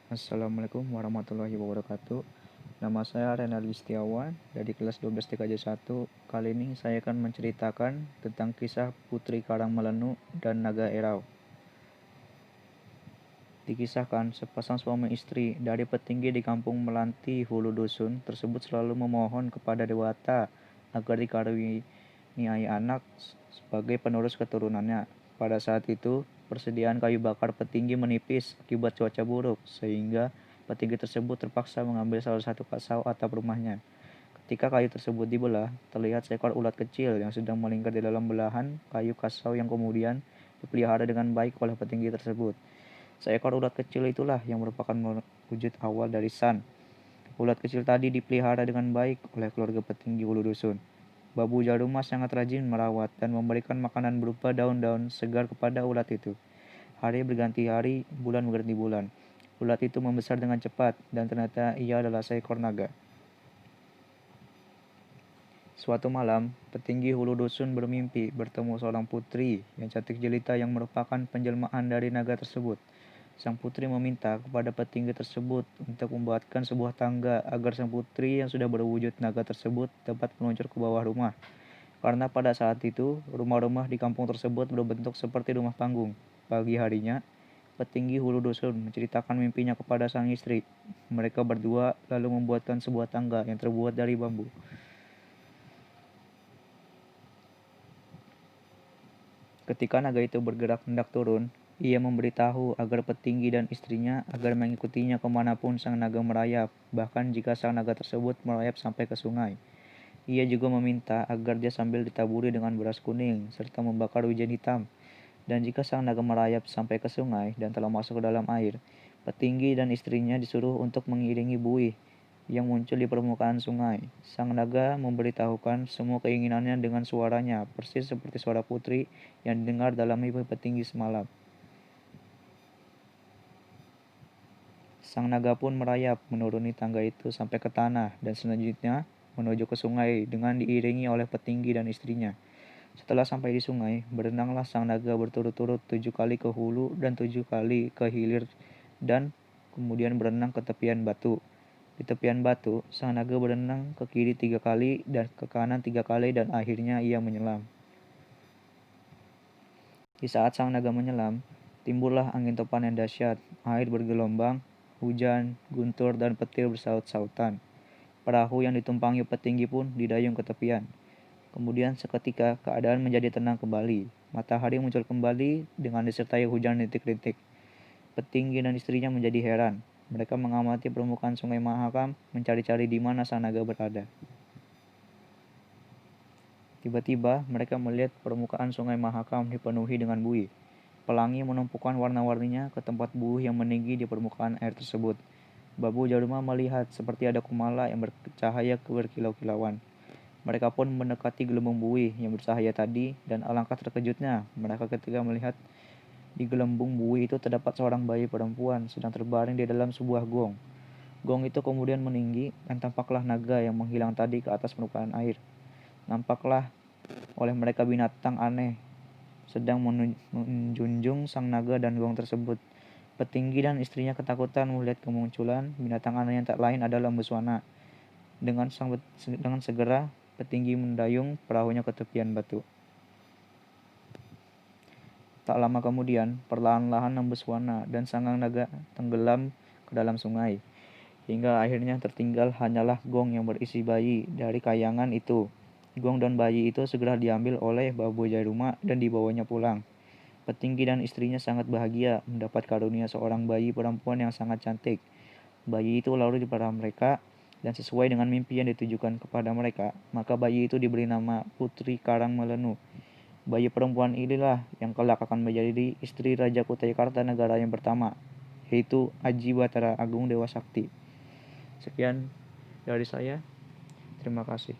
Assalamualaikum warahmatullahi wabarakatuh. Nama saya Renaldi Setiawan dari kelas 12 TKJ 1. Kali ini saya akan menceritakan tentang kisah Putri Karangmelenu dan Naga Erau. Dikisahkan, sepasang suami istri dari petinggi di kampung Melanti Hulu Dusun tersebut selalu memohon kepada Dewata agar dikaruniai anak sebagai penerus keturunannya. Pada saat itu, persediaan kayu bakar petinggi menipis akibat cuaca buruk, sehingga petinggi tersebut terpaksa mengambil salah satu kasau atap rumahnya. Ketika kayu tersebut dibelah, terlihat seekor ulat kecil yang sedang melingkar di dalam belahan kayu kasau yang kemudian dipelihara dengan baik oleh petinggi tersebut. Seekor ulat kecil itulah yang merupakan wujud awal dari San. Ulat kecil tadi dipelihara dengan baik oleh keluarga petinggi Hulu Dusun. Babu Jaruma sangat rajin merawat dan memberikan makanan berupa daun-daun segar kepada ulat itu. Hari berganti hari, bulan berganti bulan. Ulat itu membesar dengan cepat dan ternyata ia adalah seekor naga. Suatu malam, petinggi Hulu Dusun bermimpi bertemu seorang putri yang cantik jelita yang merupakan penjelmaan dari naga tersebut. Sang putri meminta kepada petinggi tersebut untuk membuatkan sebuah tangga agar sang putri yang sudah berwujud naga tersebut dapat meluncur ke bawah rumah. Karena pada saat itu, rumah-rumah di kampung tersebut berbentuk seperti rumah panggung. Pagi harinya, petinggi Hulu Dusun menceritakan mimpinya kepada sang istri. Mereka berdua lalu membuatkan sebuah tangga yang terbuat dari bambu. Ketika naga itu bergerak hendak turun, ia memberitahu agar petinggi dan istrinya agar mengikutinya kemanapun sang naga merayap, bahkan jika sang naga tersebut merayap sampai ke sungai. Ia juga meminta agar dia sambil ditaburi dengan beras kuning, serta membakar wijen hitam. Dan jika sang naga merayap sampai ke sungai dan telah masuk ke dalam air, petinggi dan istrinya disuruh untuk mengiringi buih yang muncul di permukaan sungai. Sang naga memberitahukan semua keinginannya dengan suaranya, persis seperti suara putri yang didengar dalam mimpi petinggi semalam. Sang naga pun merayap menuruni tangga itu sampai ke tanah dan selanjutnya menuju ke sungai dengan diiringi oleh petinggi dan istrinya. Setelah sampai di sungai, berenanglah sang naga berturut-turut 7 kali ke hulu dan 7 kali ke hilir dan kemudian berenang ke tepian batu. Di tepian batu, sang naga berenang ke kiri 3 kali dan ke kanan 3 kali dan akhirnya ia menyelam. Di saat sang naga menyelam, timbullah angin topan yang dahsyat, air bergelombang, hujan, guntur, dan petir bersaut-sautan. Perahu yang ditumpangi petinggi pun didayung ke tepian. Kemudian seketika keadaan menjadi tenang kembali. Matahari muncul kembali dengan disertai hujan rintik-rintik. Petinggi dan istrinya menjadi heran. Mereka mengamati permukaan sungai Mahakam, mencari-cari di mana sang naga berada. Tiba-tiba, mereka melihat permukaan sungai Mahakam dipenuhi dengan buih. Pelangi menumpukan warna-warninya ke tempat buih yang meninggi di permukaan air tersebut. Babu Jaruma melihat seperti ada kumala yang bercahaya berkilau-kilauan. Mereka pun mendekati gelembung buih yang bercahaya tadi, dan alangkah terkejutnya mereka ketika melihat di gelembung buih itu terdapat seorang bayi perempuan sedang terbaring di dalam sebuah gong. Gong itu kemudian meninggi dan tampaklah naga yang menghilang tadi ke atas permukaan air. Nampaklah oleh mereka binatang aneh sedang menjunjung sang naga dan gong tersebut. Petinggi dan istrinya ketakutan melihat kemunculan binatang aneh yang tak lain adalah Mbuswana. Dengan segera, petinggi mendayung perahunya ke tepian batu. Tak lama kemudian, perlahan-lahan Mbuswana dan sang naga tenggelam ke dalam sungai, hingga akhirnya tertinggal hanyalah gong yang berisi bayi dari kayangan itu. Gong dan bayi itu segera diambil oleh Babu Jaruma dan dibawanya pulang. Petinggi dan istrinya sangat bahagia mendapat karunia seorang bayi perempuan yang sangat cantik. Bayi itu lalu dipelihara mereka, dan sesuai dengan mimpi yang ditujukan kepada mereka, maka bayi itu diberi nama Putri Karangmelenu. Bayi perempuan inilah yang kelak akan menjadi istri Raja Kutai Kartanegara yang pertama, yaitu Aji Batara Agung Dewa Sakti. Sekian dari saya. Terima kasih.